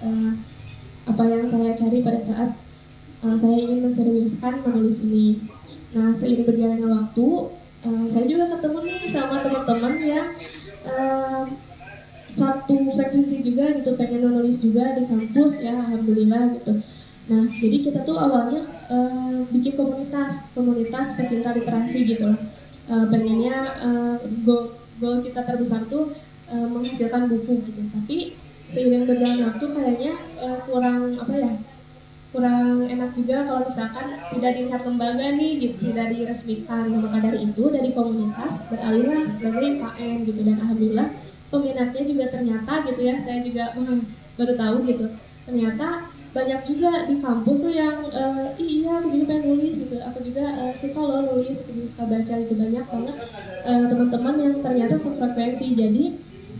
apa yang saya cari pada saat saya ingin menseriuskan menulis ini. Nah, seiring berjalannya waktu, saya juga ketemu nih sama teman-teman yang satu frekuensi juga gitu, pengen menulis juga di kampus ya, alhamdulillah gitu. Nah, jadi kita tuh awalnya bikin komunitas pecinta literasi gitu lah. Pengennya goal kita terbesar tuh menghasilkan buku gitu. Tapi seiring berjalan waktu kayaknya kurang enak juga kalau misalkan tidak dilihat lembaga nih gitu, tidak diresmikan. Maka dari itu dari komunitas beralihlah sebagai UKM gitu, dan alhamdulillah peminatnya juga ternyata gitu ya, saya juga baru tahu gitu, ternyata banyak juga di kampus tuh yang iya aku juga pengen nulis gitu, aku juga suka loh nulis, aku juga suka baca. Itu banyak banget teman-teman yang ternyata sefrekuensi. Jadi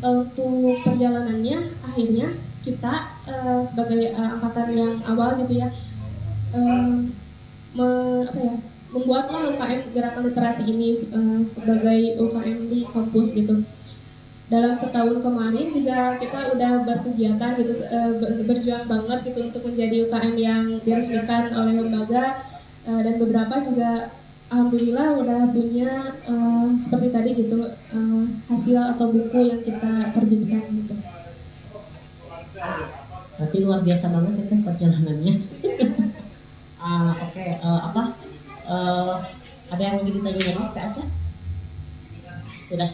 untuk perjalanannya akhirnya kita sebagai angkatan yang awal gitu ya, membuatlah UKM Gerakan Literasi ini sebagai UKM di kampus gitu. Dalam setahun kemarin juga kita udah berkegiatan gitu, berjuang banget gitu untuk menjadi UKM yang diresmikan oleh lembaga, dan beberapa juga alhamdulillah udah punya seperti tadi gitu hasil atau buku yang kita terbitkan gitu.
Berarti luar biasa banget itu perjalanannya. Oke, ada yang mau ditanya lagi Kak Aca? Sudah.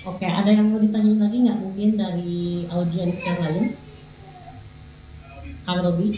Oke, ada yang mau ditanya lagi nggak mungkin dari audiens yang lain? Kang Robi?